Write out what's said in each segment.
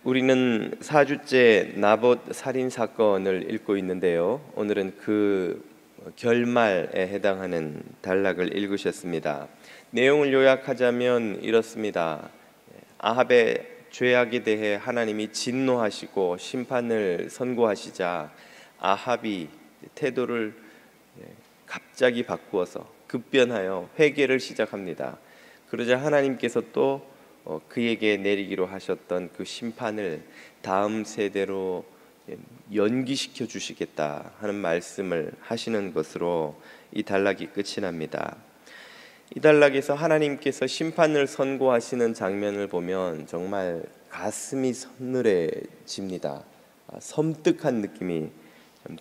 우리는 4주째 나봇 살인 사건을 읽고 있는데요. 오늘은 그 결말에 해당하는 단락을 읽으셨습니다. 내용을 요약하자면 이렇습니다. 아합의 죄악에 대해 하나님이 진노하시고 심판을 선고하시자 아합이 태도를 갑자기 바꾸어서 급변하여 회개를 시작합니다. 그러자 하나님께서 또 그에게 내리기로 하셨던 그 심판을 다음 세대로 연기시켜 주시겠다 하는 말씀을 하시는 것으로 이 단락이 끝이 납니다. 이 단락에서 하나님께서 심판을 선고하시는 장면을 보면 정말 가슴이 서늘해집니다. 섬뜩한 느낌이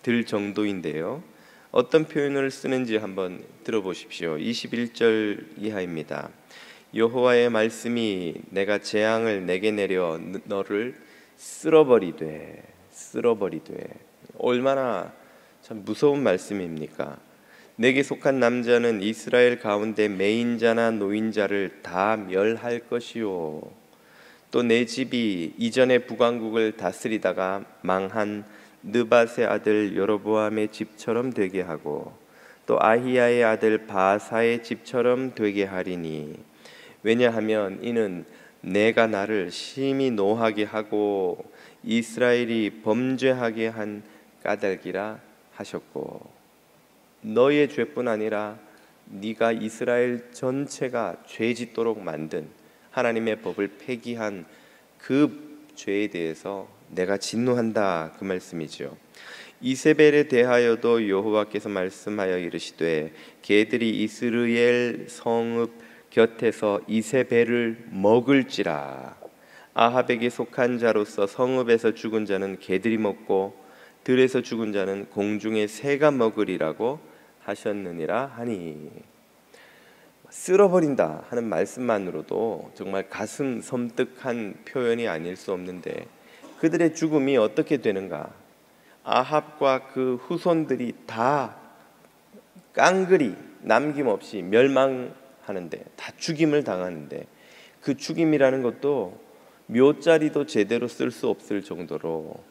들 정도인데요. 어떤 표현을 쓰는지 한번 들어보십시오. 21절 이하입니다. 여호와의 말씀이 내가 재앙을 내게 내려 너를 쓸어버리되. 얼마나 참 무서운 말씀입니까? 내게 속한 남자는 이스라엘 가운데 매인자나 노인자를 다 멸할 것이요, 또 내 집이 이전에 북왕국을 다스리다가 망한 느밧의 아들 여로보암의 집처럼 되게 하고 또 아히야의 아들 바사의 집처럼 되게 하리니, 왜냐하면 이는 내가 나를 심히 노하게 하고 이스라엘이 범죄하게 한 까닭이라 하셨고, 너의 죄뿐 아니라 네가 이스라엘 전체가 죄짓도록 만든 하나님의 법을 폐기한 그 죄에 대해서 내가 진노한다, 그 말씀이죠. 이세벨에 대하여도 여호와께서 말씀하여 이르시되 개들이 이스라엘 성읍 곁에서 이세벨을 먹을지라. 아합에게 속한 자로서 성읍에서 죽은 자는 개들이 먹고 들에서 죽은 자는 공중의 새가 먹으리라고 하셨느니라 하니. 쓸어버린다 하는 말씀만으로도 정말 가슴 섬뜩한 표현이 아닐 수 없는데, 그들의 죽음이 어떻게 되는가? 아합과 그 후손들이 다 깡그리 남김없이 멸망하는데, 다 죽임을 당하는데, 그 죽임이라는 것도 묘자리도 제대로 쓸 수 없을 정도로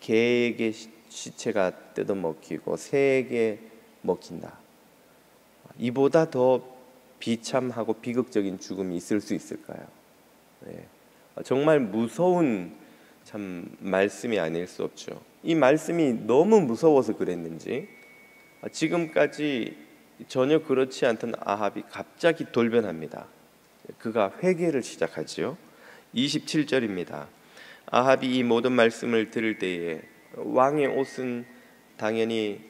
개에게 시체가 뜯어먹히고 새에게 먹힌다. 이보다 더 비참하고 비극적인 죽음이 있을 수 있을까요? 네. 정말 무서운 참 말씀이 아닐 수 없죠. 이 말씀이 너무 무서워서 그랬는지 지금까지 전혀 그렇지 않던 아합이 갑자기 돌변합니다. 그가 회개를 시작하지요. 27절입니다. 아합이 이 모든 말씀을 들을 때에 왕의 옷은 당연히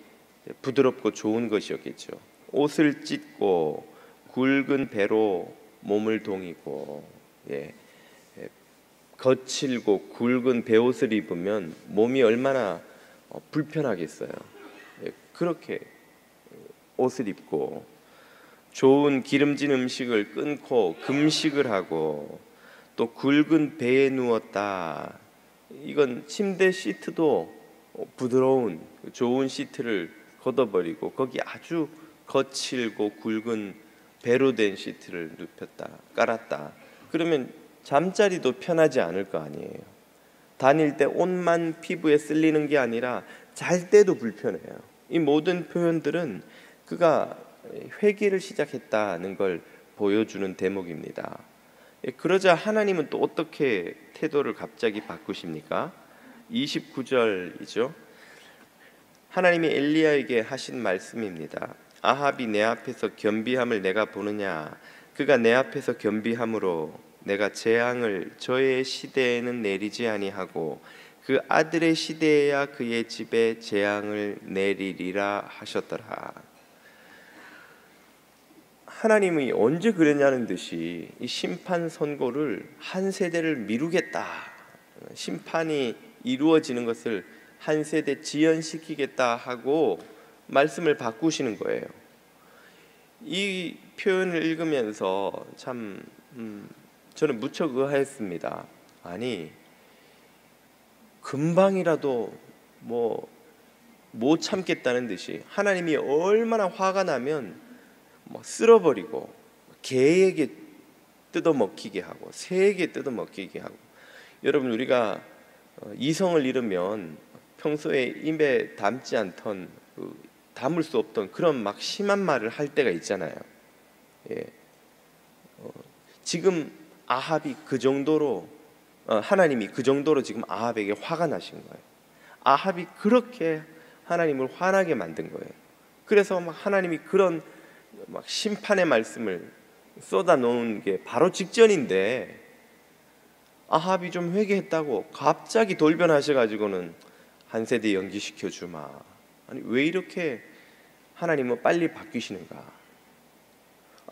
부드럽고 좋은 것이었겠죠. 옷을 찢고 굵은 배로 몸을 동이고, 거칠고 굵은 배옷을 입으면 몸이 얼마나 불편하겠어요. 그렇게 옷을 입고 좋은 기름진 음식을 끊고 금식을 하고 또 굵은 배에 누웠다. 이건 침대 시트도 부드러운 좋은 시트를 걷어버리고 거기 아주 거칠고 굵은 배로 된 시트를 눕혔다, 깔았다. 그러면 잠자리도 편하지 않을 거 아니에요. 다닐 때 옷만 피부에 쓸리는 게 아니라 잘 때도 불편해요. 이 모든 표현들은 그가 회개를 시작했다는 걸 보여주는 대목입니다. 그러자 하나님은 또 어떻게 태도를 갑자기 바꾸십니까? 29절이죠. 하나님이 엘리야에게 하신 말씀입니다. 아합이 내 앞에서 겸비함을 내가 보느냐? 그가 내 앞에서 겸비함으로 내가 재앙을 저의 시대에는 내리지 아니하고 그 아들의 시대에야 그의 집에 재앙을 내리리라 하셨더라. 하나님이 언제 그랬냐는 듯이 이 심판 선고를 한 세대를 미루겠다, 심판이 이루어지는 것을 한 세대 지연시키겠다 하고 말씀을 바꾸시는 거예요. 이 표현을 읽으면서 참 저는 무척 의아했습니다. 아니, 금방이라도 못 참겠다는 듯이 하나님이 얼마나 화가 나면 쓸어버리고 개에게 뜯어먹히게 하고 새에게 뜯어먹히게 하고, 여러분, 우리가 이성을 잃으면 평소에 입에 담지 않던 담을 수 없던 그런 막 심한 말을 할 때가 있잖아요. 예. 지금 아합이 그 정도로 하나님이 그 정도로 지금 아합에게 화가 나신 거예요. 아합이 그렇게 하나님을 화나게 만든 거예요. 그래서 막 하나님이 그런 막 심판의 말씀을 쏟아 놓은 게 바로 직전인데, 아합이 좀 회개했다고 갑자기 돌변하셔가지고는 한 세대 연기시켜 주마. 아니, 왜 이렇게 하나님은 빨리 바뀌시는가?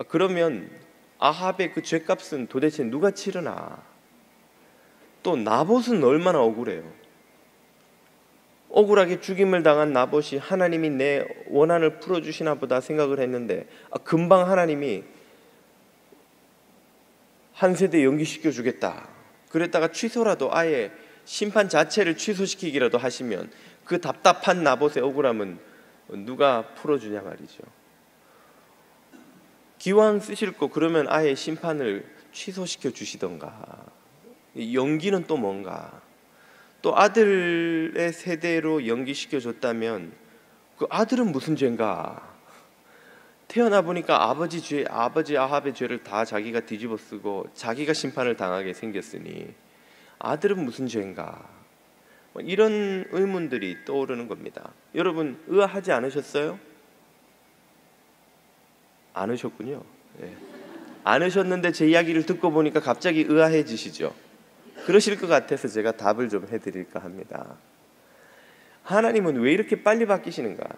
그러면 아합의 그 죄값은 도대체 누가 치르나? 또 나봇은 얼마나 억울해요. 억울하게 죽임을 당한 나봇이 하나님이 내 원한을 풀어주시나 보다 생각을 했는데, 금방 하나님이 한 세대 연기시켜 주겠다 그랬다가 취소라도, 아예 심판 자체를 취소시키기라도 하시면 그 답답한 나봇의 억울함은 누가 풀어주냐 말이죠. 기왕 쓰실 거 그러면 아예 심판을 취소시켜 주시던가. 연기는 또 뭔가, 또 아들의 세대로 연기시켜 줬다면 그 아들은 무슨 죄인가? 태어나 보니까 아버지 아합의 죄를 다 자기가 뒤집어 쓰고 자기가 심판을 당하게 생겼으니 아들은 무슨 죄인가? 이런 의문들이 떠오르는 겁니다. 여러분, 의아하지 않으셨어요? 않으셨군요. 네. 않으셨는데 제 이야기를 듣고 보니까 갑자기 의아해지시죠? 그러실 것 같아서 제가 답을 좀 해드릴까 합니다. 하나님은 왜 이렇게 빨리 바뀌시는가?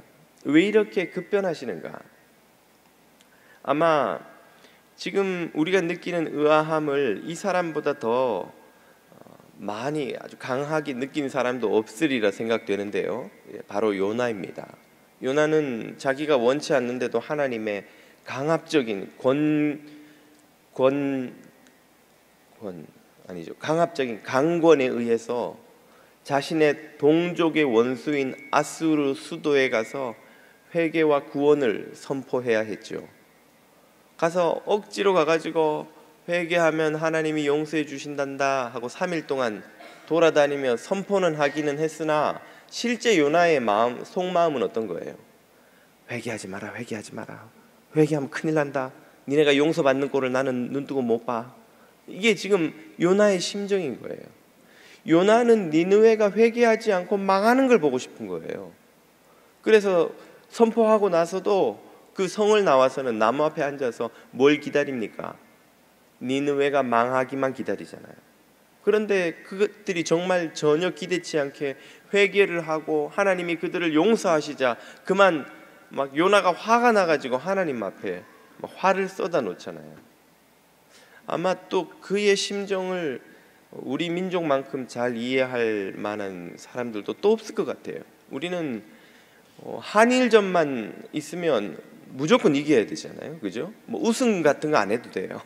왜 이렇게 급변하시는가? 아마 지금 우리가 느끼는 의아함을 이 사람보다 더 많이 아주 강하게 느끼는 사람도 없으리라 생각되는데요, 바로 요나입니다. 요나는 자기가 원치 않는데도 하나님의 강압적인 강압적인 강권에 의해서 자신의 동족의 원수인 아수르 수도에 가서 회개와 구원을 선포해야 했죠. 가서 억지로 가가지고 회개하면 하나님이 용서해 주신단다 하고 3일 동안 돌아다니며 선포는 하기는 했으나 실제 요나의 속마음은 어떤 거예요? 회개하지 마라, 회개하지 마라. 회개하면 큰일 난다. 니네가 용서받는 꼴을 나는 눈뜨고 못 봐. 이게 지금 요나의 심정인 거예요. 요나는 니느웨가 회개하지 않고 망하는 걸 보고 싶은 거예요. 그래서 선포하고 나서도 그 성을 나와서는 나무 앞에 앉아서 뭘 기다립니까? 니느웨가 망하기만 기다리잖아요. 그런데 그것들이 정말 전혀 기대치 않게 회개를 하고 하나님이 그들을 용서하시자 그만 막 요나가 화가 나가지고 하나님 앞에 막 화를 쏟아 놓잖아요. 아마 또 그의 심정을 우리 민족만큼 잘 이해할 만한 사람들도 또 없을 것 같아요. 우리는 한일전만 있으면 무조건 이겨야 되잖아요, 그죠? 뭐 우승 같은 거 안 해도 돼요.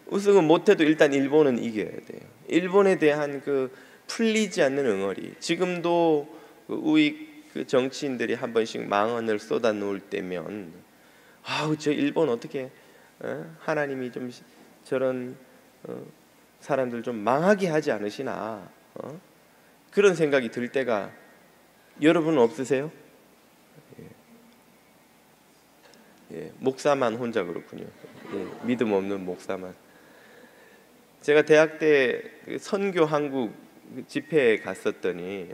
우승은 못해도 일단 일본은 이겨야 돼요. 일본에 대한 그 풀리지 않는 응어리, 지금도 그 우익 그 정치인들이 한 번씩 망언을 쏟아 놓을 때면 아우 저 일본 어떻게 하나님이 좀 저런 사람들 좀 망하게 하지 않으시나 그런 생각이 들 때가 여러분은 없으세요? 예, 목사만 혼자 그렇군요. 예, 믿음 없는 목사만. 제가 대학 때 선교 한국 집회에 갔었더니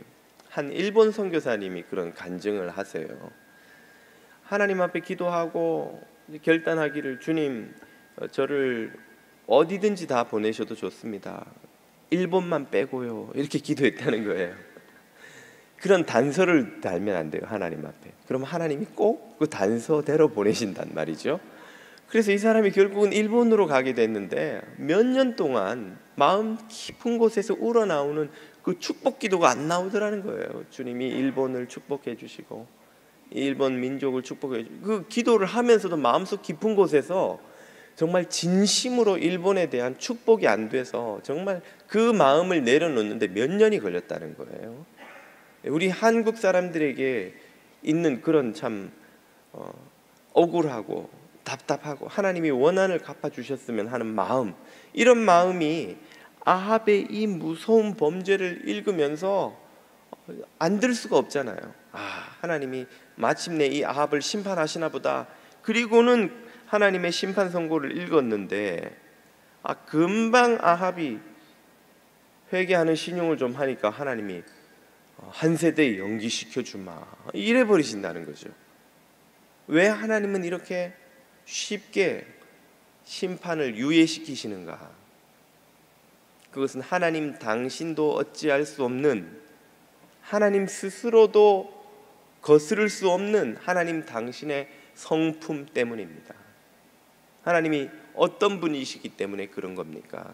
한 일본 선교사님이 그런 간증을 하세요. 하나님 앞에 기도하고 결단하기를, 주님 저를 어디든지 다 보내셔도 좋습니다. 일본만 빼고요. 이렇게 기도했다는 거예요. 그런 단서를 달면 안 돼요, 하나님 앞에. 그럼 하나님이 꼭 그 단서대로 보내신단 말이죠. 그래서 이 사람이 결국은 일본으로 가게 됐는데 몇 년 동안 마음 깊은 곳에서 우러나오는 그 축복 기도가 안 나오더라는 거예요. 주님이 일본을 축복해 주시고 일본 민족을 축복해 주시고, 그 기도를 하면서도 마음속 깊은 곳에서 정말 진심으로 일본에 대한 축복이 안 돼서 정말 그 마음을 내려놓는데 몇 년이 걸렸다는 거예요. 우리 한국 사람들에게 있는 그런 참 억울하고 답답하고 하나님이 원한을 갚아주셨으면 하는 마음, 이런 마음이 아합의 이 무서운 범죄를 읽으면서 안 들 수가 없잖아요. 하나님이 마침내 이 아합을 심판하시나 보다. 그리고는 하나님의 심판 선고를 읽었는데 금방 아합이 회개하는 신용을 좀 하니까 하나님이 한 세대 연기시켜 주마 이래 버리신다는 거죠. 왜 하나님은 이렇게 쉽게 심판을 유예시키시는가? 그것은 하나님 당신도 어찌할 수 없는, 하나님 스스로도 거스를 수 없는 하나님 당신의 성품 때문입니다. 하나님이 어떤 분이시기 때문에 그런 겁니까?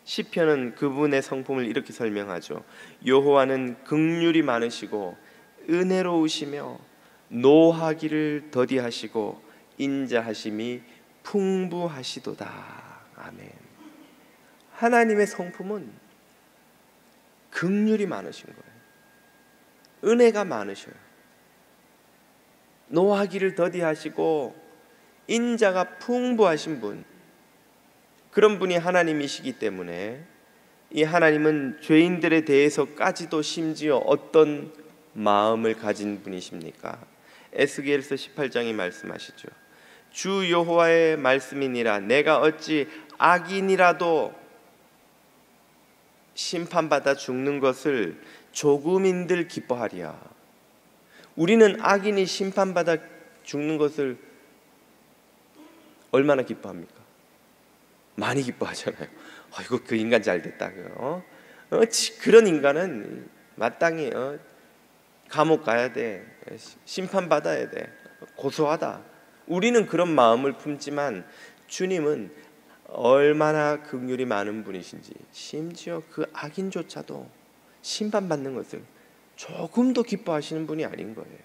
시편은 그분의 성품을 이렇게 설명하죠. 여호와는 긍휼이 많으시고 은혜로우시며 노하기를 더디하시고 인자하심이 풍부하시도다. 아멘. 하나님의 성품은 긍휼이 많으신 거예요. 은혜가 많으셔요. 노하기를 더디하시고 인자가 풍부하신 분, 그런 분이 하나님이시기 때문에 이 하나님은 죄인들에 대해서까지도 심지어 어떤 마음을 가진 분이십니까? 에스겔서 18장이 말씀하시죠. 주 여호와의 말씀이니라 내가 어찌 악인이라도 심판받아 죽는 것을 조금인들 기뻐하리야. 우리는 악인이 심판받아 죽는 것을 얼마나 기뻐합니까? 많이 기뻐하잖아요. 아이고 그 인간 잘 됐다. 그런 인간은 마땅히 감옥 가야 돼. 심판받아야 돼. 고소하다. 우리는 그런 마음을 품지만 주님은 얼마나 긍휼이 많은 분이신지, 심지어 그 악인조차도 심판받는 것을 조금도 기뻐하시는 분이 아닌 거예요.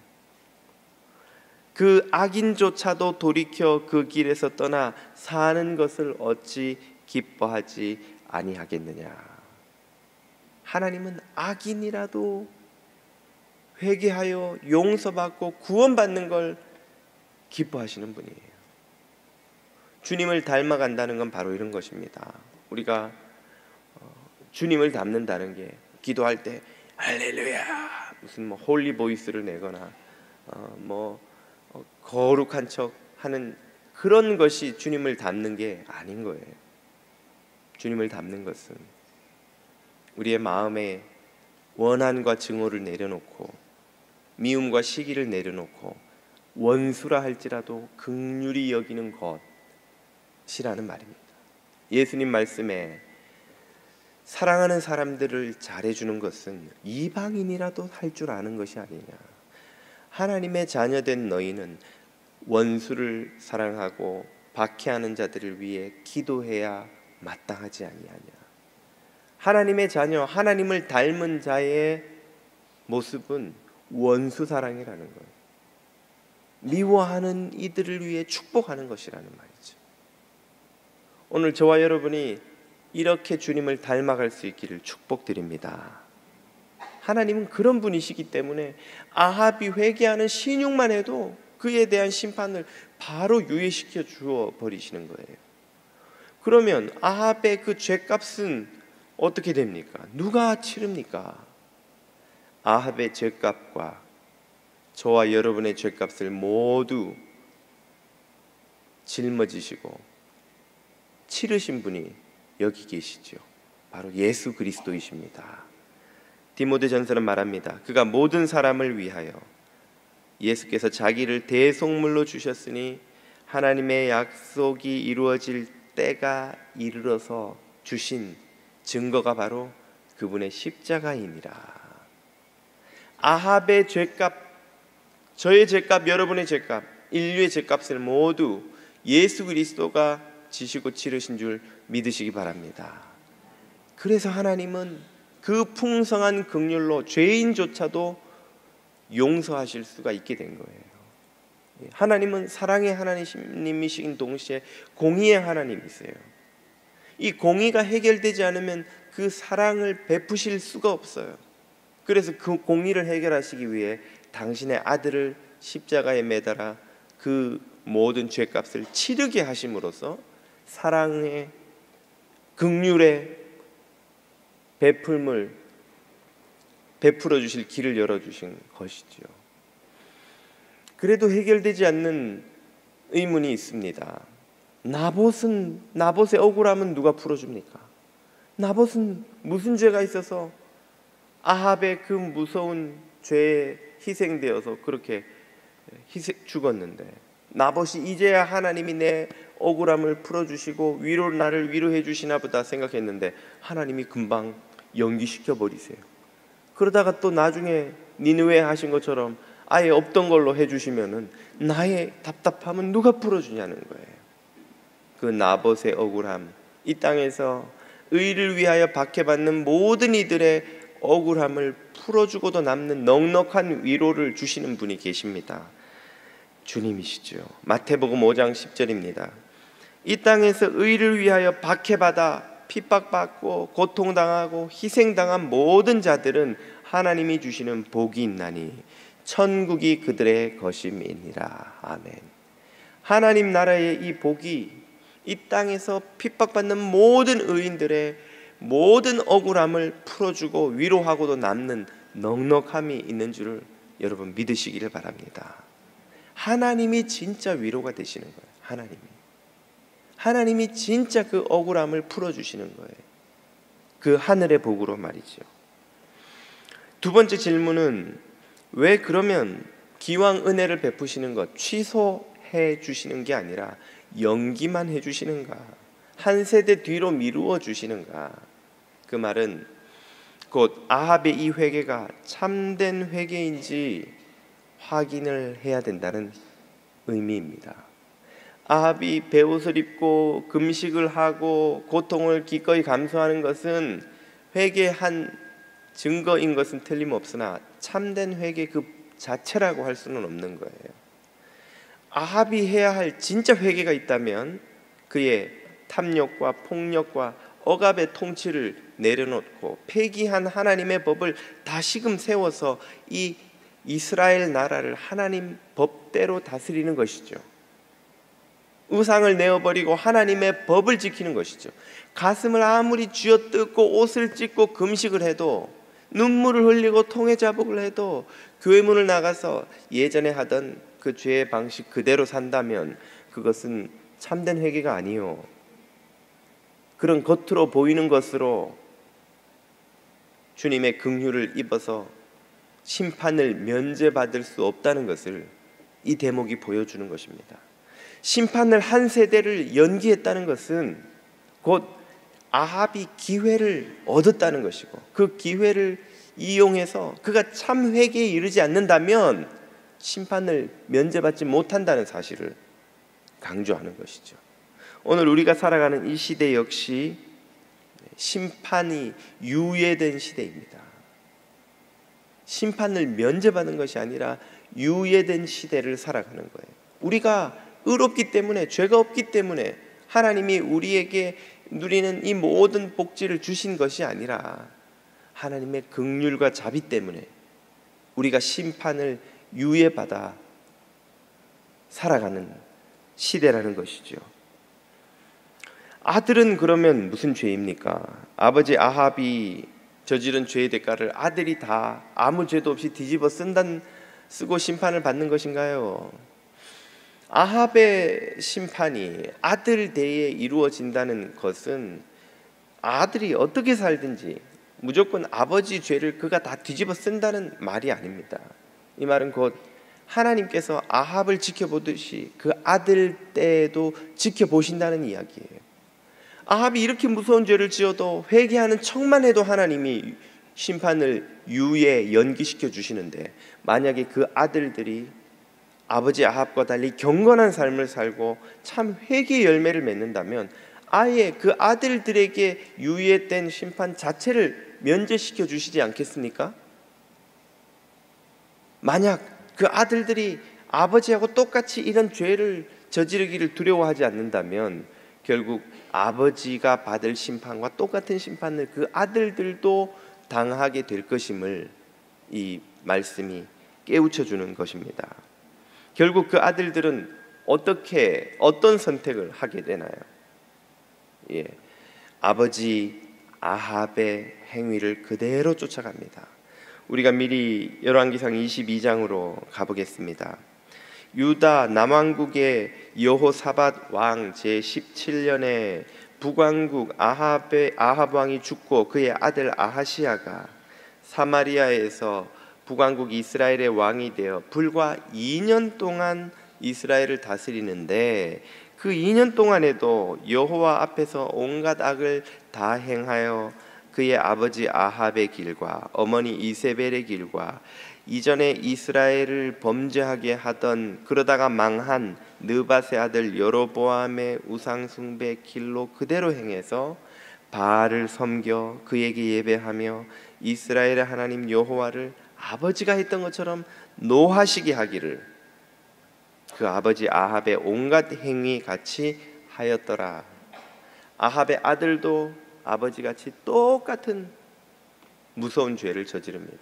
그 악인조차도 돌이켜 그 길에서 떠나 사는 것을 어찌 기뻐하지 아니하겠느냐. 하나님은 악인이라도 회개하여 용서받고 구원받는 걸 기뻐하시는 분이에요. 주님을 닮아간다는 건 바로 이런 것입니다. 우리가 주님을 닮는다는 게 기도할 때 할렐루야 무슨 홀리 보이스를 내거나 거룩한 척 하는 그런 것이 주님을 닮는 게 아닌 거예요. 주님을 닮는 것은 우리의 마음에 원한과 증오를 내려놓고 미움과 시기를 내려놓고 원수라 할지라도 긍휼히 여기는 것이라는 말입니다. 예수님 말씀에 사랑하는 사람들을 잘해주는 것은 이방인이라도 할 줄 아는 것이 아니냐. 하나님의 자녀된 너희는 원수를 사랑하고 박해하는 자들을 위해 기도해야 마땅하지 아니하냐. 하나님의 자녀, 하나님을 닮은 자의 모습은 원수 사랑이라는 거예요. 미워하는 이들을 위해 축복하는 것이라는 말이죠. 오늘 저와 여러분이 이렇게 주님을 닮아갈 수 있기를 축복드립니다. 하나님은 그런 분이시기 때문에 아합이 회개하는 신용만 해도 그에 대한 심판을 바로 유예시켜 주어 버리시는 거예요. 그러면 아합의 그 죄값은 어떻게 됩니까? 누가 치릅니까? 아합의 죄값과 저와 여러분의 죄값을 모두 짊어지시고 치르신 분이 여기 계시죠. 바로 예수 그리스도이십니다. 디모데전서는 말합니다. 그가 모든 사람을 위하여 예수께서 자기를 대속물로 주셨으니 하나님의 약속이 이루어질 때가 이르러서 주신 증거가 바로 그분의 십자가이니라. 아합의 죄값, 저의 죄값, 여러분의 죄값, 인류의 죄값을 모두 예수 그리스도가 지시고 치르신 줄 믿으시기 바랍니다. 그래서 하나님은 그 풍성한 긍휼로 죄인조차도 용서하실 수가 있게 된 거예요. 하나님은 사랑의 하나님이신 동시에 공의의 하나님이세요. 이 공의가 해결되지 않으면 그 사랑을 베푸실 수가 없어요. 그래서 그 공의를 해결하시기 위해 당신의 아들을 십자가에 매달아 그 모든 죄값을 치르게 하심으로써 사랑의 긍휼의 베풀물 베풀어 주실 길을 열어 주신 것이지요. 그래도 해결되지 않는 의문이 있습니다. 나봇의 억울함은 누가 풀어줍니까? 나봇은 무슨 죄가 있어서 아합의 그 무서운 죄에 희생되어서 그렇게 죽었는데, 나봇이 이제야 하나님이 내 억울함을 풀어주시고 나를 위로해 주시나 보다 생각했는데 하나님이 금방 연기시켜 버리세요. 그러다가 또 나중에 니느웨 하신 것처럼 아예 없던 걸로 해주시면은 나의 답답함은 누가 풀어주냐는 거예요. 그 나봇의 억울함, 이 땅에서 의를 위하여 박해받는 모든 이들의 억울함을 풀어주고도 남는 넉넉한 위로를 주시는 분이 계십니다. 주님이시죠. 마태복음 5장 10절입니다. 이 땅에서 의를 위하여 박해받아 핍박받고 고통당하고 희생당한 모든 자들은 하나님이 주시는 복이 있나니 천국이 그들의 것임이니라. 아멘. 하나님 나라의 이 복이 이 땅에서 핍박받는 모든 의인들의 모든 억울함을 풀어주고 위로하고도 남는 넉넉함이 있는 줄을 여러분 믿으시기를 바랍니다. 하나님이 진짜 위로가 되시는 거예요. 하나님이 진짜 그 억울함을 풀어주시는 거예요. 그 하늘의 복으로 말이죠. 두 번째 질문은 왜 그러면 기왕 은혜를 베푸시는 것 취소해 주시는 게 아니라 연기만 해주시는가? 한 세대 뒤로 미루어 주시는가? 그 말은 곧 아합의 이 회개가 참된 회개인지 확인을 해야 된다는 의미입니다. 아합이 베옷을 입고 금식을 하고 고통을 기꺼이 감수하는 것은 회개한 증거인 것은 틀림없으나 참된 회개 그 자체라고 할 수는 없는 거예요. 아합이 해야 할 진짜 회개가 있다면 그의 탐욕과 폭력과 억압의 통치를 내려놓고 폐기한 하나님의 법을 다시금 세워서 이 이스라엘 나라를 하나님 법대로 다스리는 것이죠. 우상을 내어버리고 하나님의 법을 지키는 것이죠. 가슴을 아무리 쥐어뜯고 옷을 찢고 금식을 해도, 눈물을 흘리고 통에 자복을 해도, 교회 문을 나가서 예전에 하던 그 죄의 방식 그대로 산다면 그것은 참된 회개가 아니요, 그런 겉으로 보이는 것으로 주님의 긍휼을 입어서 심판을 면제받을 수 없다는 것을 이 대목이 보여주는 것입니다. 심판을 한 세대를 연기했다는 것은 곧 아합이 기회를 얻었다는 것이고, 그 기회를 이용해서 그가 참 회개에 이르지 않는다면 심판을 면제받지 못한다는 사실을 강조하는 것이죠. 오늘 우리가 살아가는 이 시대 역시 심판이 유예된 시대입니다. 심판을 면제받는 것이 아니라 유예된 시대를 살아가는 거예요. 우리가 의롭기 때문에, 죄가 없기 때문에 하나님이 우리에게 누리는 이 모든 복지를 주신 것이 아니라 하나님의 긍휼과 자비 때문에 우리가 심판을 유예받아 살아가는 시대라는 것이죠. 아들은 그러면 무슨 죄입니까? 아버지 아합이 저지른 죄의 대가를 아들이 다 아무 죄도 없이 뒤집어 쓰고 심판을 받는 것인가요? 아합의 심판이 아들 대에 이루어진다는 것은 아들이 어떻게 살든지 무조건 아버지 죄를 그가 다 뒤집어 쓴다는 말이 아닙니다. 이 말은 곧 하나님께서 아합을 지켜보듯이 그 아들 때에도 지켜보신다는 이야기예요. 아합이 이렇게 무서운 죄를 지어도 회개하는 척만 해도 하나님이 심판을 연기시켜 주시는데, 만약에 그 아들들이 아버지 아합과 달리 경건한 삶을 살고 참 회개의 열매를 맺는다면 아예 그 아들들에게 유예된 심판 자체를 면제시켜 주시지 않겠습니까? 만약 그 아들들이 아버지하고 똑같이 이런 죄를 저지르기를 두려워하지 않는다면 결국 아버지가 받을 심판과 똑같은 심판을 그 아들들도 당하게 될 것임을 이 말씀이 깨우쳐 주는 것입니다. 결국 그 아들들은 어떤 선택을 하게 되나요? 아버지 아합의 행위를 그대로 쫓아갑니다. 우리가 미리 열왕기상 22장으로 가보겠습니다. 유다 남왕국의 여호사밧 왕 제17년에 북왕국 아합 왕이 죽고 그의 아들 아하시야가 사마리아에서 북왕국 이스라엘의 왕이 되어 불과 2년 동안 이스라엘을 다스리는데, 그 2년 동안에도 여호와 앞에서 온갖 악을 다 행하여 그의 아버지 아합의 길과 어머니 이세벨의 길과 이전에 이스라엘을 범죄하게 하던 그러다가 망한 느밧의 아들 여로보암의 우상숭배 길로 그대로 행해서 바알을 섬겨 그에게 예배하며 이스라엘의 하나님 여호와를 아버지가 했던 것처럼 노하시게 하기를 그 아버지 아합의 온갖 행위 같이 하였더라. 아합의 아들도 아버지같이 똑같은 무서운 죄를 저지릅니다.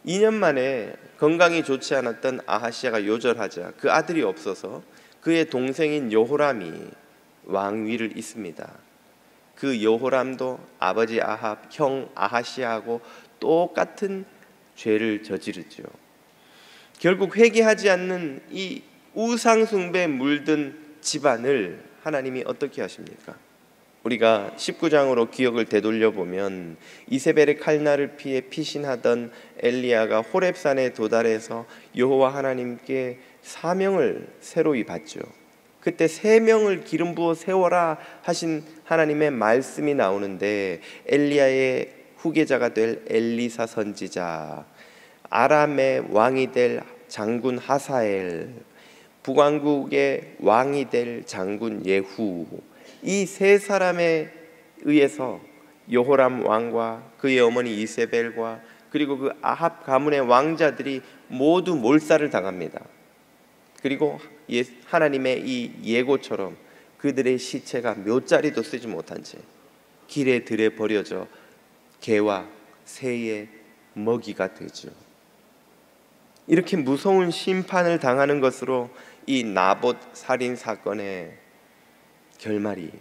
2년 만에 건강이 좋지 않았던 아하시야가 요절하자 그 아들이 없어서 그의 동생인 여호람이 왕위를 잇습니다. 그 여호람도 아버지 아합, 형 아하시야하고 똑같은 죄를 저지르죠. 결국 회개하지 않는 이 우상 숭배에 물든 집안을 하나님이 어떻게 하십니까? 우리가 19장으로 기억을 되돌려 보면 이세벨의 칼날을 피해 피신하던 엘리야가 호렙산에 도달해서 여호와 하나님께 사명을 새로이 받죠. 그때 3명을 기름 부어 세워라 하신 하나님의 말씀이 나오는데, 엘리야의 후계자가 될 엘리사 선지자, 아람의 왕이 될 장군 하사엘, 북왕국의 왕이 될 장군 예후, 이 3사람에 의해서 여호람 왕과 그의 어머니 이세벨과 그리고 그 아합 가문의 왕자들이 모두 몰살을 당합니다. 그리고 하나님의 이 예고처럼 그들의 시체가 묫자리도 쓰지 못한 채 길에 들에 버려져 개와 새의 먹이가 되죠. 이렇게 무서운 심판을 당하는 것으로 이 나봇 살인 사건의 결말이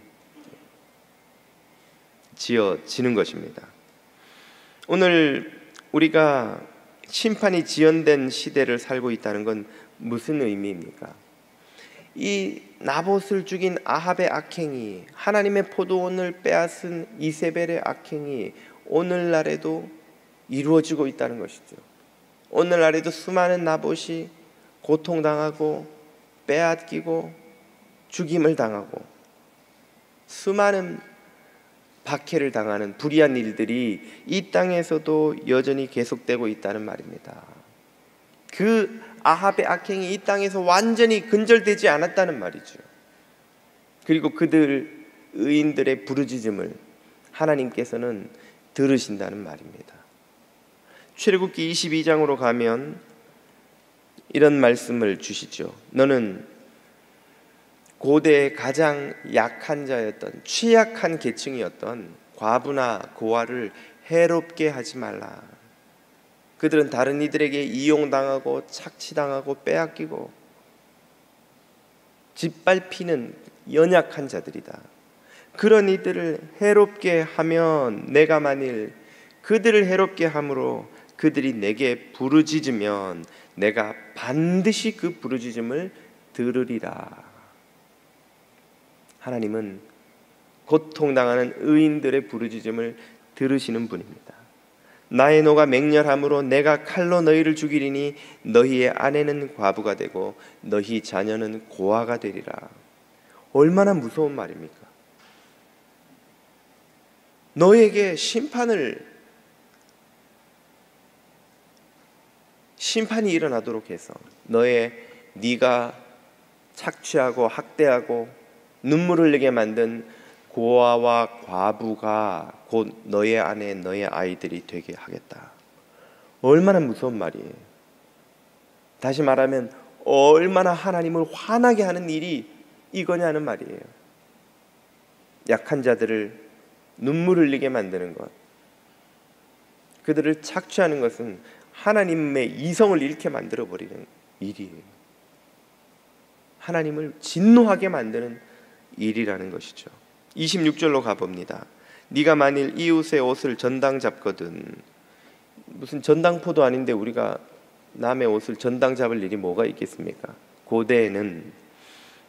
지어지는 것입니다. 오늘 우리가 심판이 지연된 시대를 살고 있다는 건 무슨 의미입니까? 이 나봇을 죽인 아합의 악행이, 하나님의 포도원을 빼앗은 이세벨의 악행이 오늘날에도 이루어지고 있다는 것이죠. 오늘날에도 수많은 나봇이 고통당하고 빼앗기고 죽임을 당하고 수많은 박해를 당하는 불의한 일들이 이 땅에서도 여전히 계속되고 있다는 말입니다. 그 아합의 악행이 이 땅에서 완전히 근절되지 않았다는 말이죠. 그리고 그들 의인들의 부르짖음을 하나님께서는 들으신다는 말입니다. 출애굽기 22장으로 가면 이런 말씀을 주시죠. 너는 고대의 가장 약한 자였던, 취약한 계층이었던 과부나 고아를 해롭게 하지 말라. 그들은 다른 이들에게 이용당하고 착취당하고 빼앗기고 짓밟히는 연약한 자들이다. 그런 이들을 해롭게 하면 내가 만일 그들을 해롭게 함으로 그들이 내게 부르짖으면 내가 반드시 그 부르짖음을 들으리라. 하나님은 고통당하는 의인들의 부르짖음을 들으시는 분입니다. 나의 노가 맹렬함으로 내가 칼로 너희를 죽이리니 너희의 아내는 과부가 되고 너희 자녀는 고아가 되리라. 얼마나 무서운 말입니까? 너에게 심판이 일어나도록 해서 네가 착취하고 학대하고 눈물 흘리게 만든 고아와 과부가 곧 너의 아내, 너의 아이들이 되게 하겠다. 얼마나 무서운 말이에요. 다시 말하면 얼마나 하나님을 화나게 하는 일이 이거냐는 말이에요. 약한 자들을 눈물 흘리게 만드는 것, 그들을 착취하는 것은 하나님의 이성을 잃게 만들어버리는 일이에요. 하나님을 진노하게 만드는 일이라는 것이죠. 26절로 가봅니다. 네가 만일 이웃의 옷을 전당 잡거든. 무슨 전당포도 아닌데 우리가 남의 옷을 전당 잡을 일이 뭐가 있겠습니까? 고대에는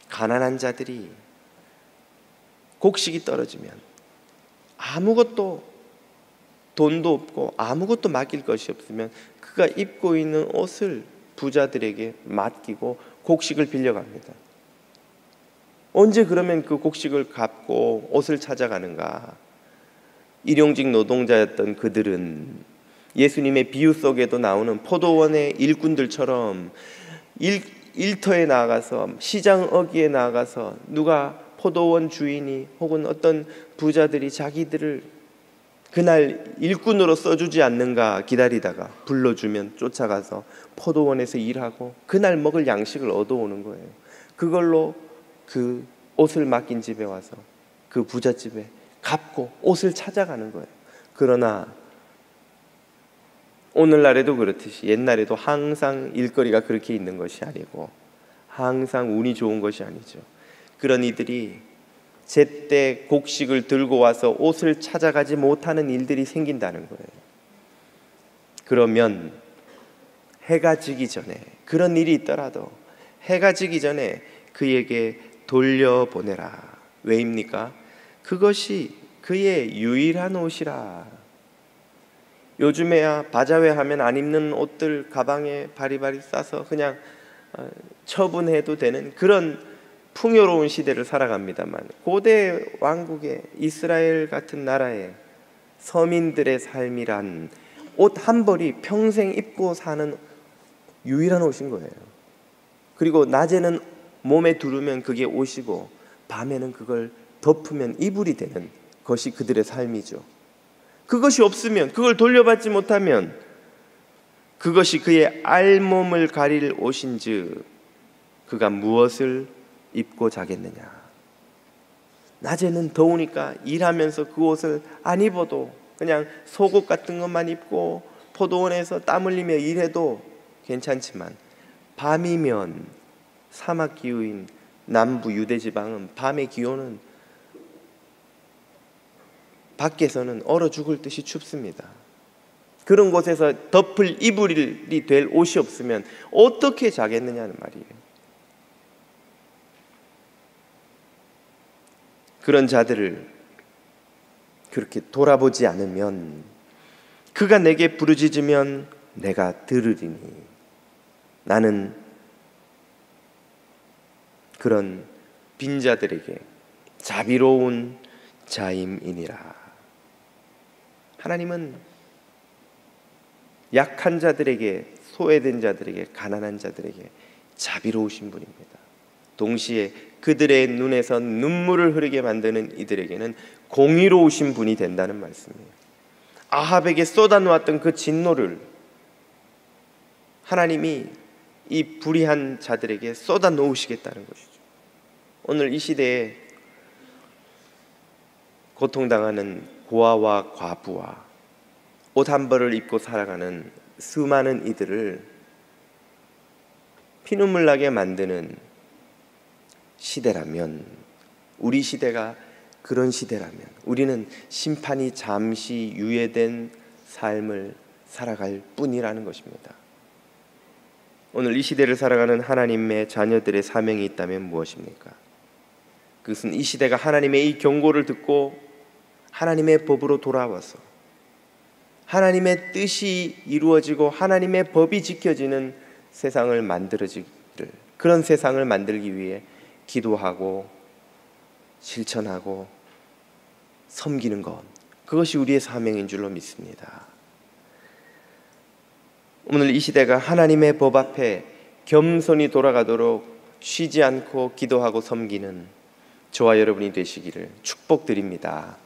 가난한 자들이 곡식이 떨어지면 아무것도, 돈도 없고 아무것도 맡길 것이 없으면 그가 입고 있는 옷을 부자들에게 맡기고 곡식을 빌려갑니다. 언제 그러면 그 곡식을 갚고 옷을 찾아가는가? 일용직 노동자였던 그들은 예수님의 비유 속에도 나오는 포도원의 일꾼들처럼 일터에 나가서, 시장 어귀에 나가서 누가 포도원 주인이 혹은 어떤 부자들이 자기들을 그날 일꾼으로 써주지 않는가 기다리다가 불러주면 쫓아가서 포도원에서 일하고 그날 먹을 양식을 얻어오는 거예요. 그걸로 그 옷을 맡긴 집에 와서 그 부잣집에 갚고 옷을 찾아가는 거예요. 그러나 오늘날에도 그렇듯이 옛날에도 항상 일거리가 그렇게 있는 것이 아니고 항상 운이 좋은 것이 아니죠. 그런 이들이 제때 곡식을 들고 와서 옷을 찾아가지 못하는 일들이 생긴다는 거예요. 그러면 해가 지기 전에, 그런 일이 있더라도 해가 지기 전에 그에게 돌려보내라. 왜입니까? 그것이 그의 유일한 옷이라. 요즘에야 바자회 하면 안 입는 옷들 가방에 바리바리 싸서 그냥 처분해도 되는 그런 풍요로운 시대를 살아갑니다만, 고대 왕국의 이스라엘 같은 나라의 서민들의 삶이란 옷 한 벌이 평생 입고 사는 유일한 옷인 거예요. 그리고 낮에는 몸에 두르면 그게 옷이고 밤에는 그걸 덮으면 이불이 되는 것이 그들의 삶이죠. 그것이 없으면, 그걸 돌려받지 못하면 그것이 그의 알몸을 가릴 옷인즉 그가 무엇을 입고 자겠느냐. 낮에는 더우니까 일하면서 그 옷을 안 입어도 그냥 속옷 같은 것만 입고 포도원에서 땀 흘리며 일해도 괜찮지만, 밤이면 사막 기후인 남부 유대 지방은 밤의 기온은 밖에서는 얼어 죽을 듯이 춥습니다. 그런 곳에서 덮을 이불이 될 옷이 없으면 어떻게 자겠느냐는 말이에요. 그런 자들을 그렇게 돌아보지 않으면, 그가 내게 부르짖으면 내가 들으리니, 나는 그런 빈자들에게 자비로운 자임이니라. 하나님은 약한 자들에게, 소외된 자들에게, 가난한 자들에게 자비로우신 분입니다. 동시에 그들의 눈에서 눈물을 흐르게 만드는 이들에게는 공의로우신 분이 된다는 말씀이에요. 아합에게 쏟아놓았던 그 진노를 하나님이 이 불의한 자들에게 쏟아놓으시겠다는 것이죠. 오늘 이 시대에 고통당하는 고아와 과부와 옷 한 벌을 입고 살아가는 수많은 이들을 피눈물 나게 만드는 시대라면, 우리 시대가 그런 시대라면 우리는 심판이 잠시 유예된 삶을 살아갈 뿐이라는 것입니다. 오늘 이 시대를 살아가는 하나님의 자녀들의 사명이 있다면 무엇입니까? 그것은 이 시대가 하나님의 이 경고를 듣고 하나님의 법으로 돌아와서 하나님의 뜻이 이루어지고 하나님의 법이 지켜지는 세상을 만들어지기를, 그런 세상을 만들기 위해 기도하고 실천하고 섬기는 것, 그것이 우리의 사명인 줄로 믿습니다. 오늘 이 시대가 하나님의 법 앞에 겸손히 돌아가도록 쉬지 않고 기도하고 섬기는 저와 여러분이 되시기를 축복드립니다.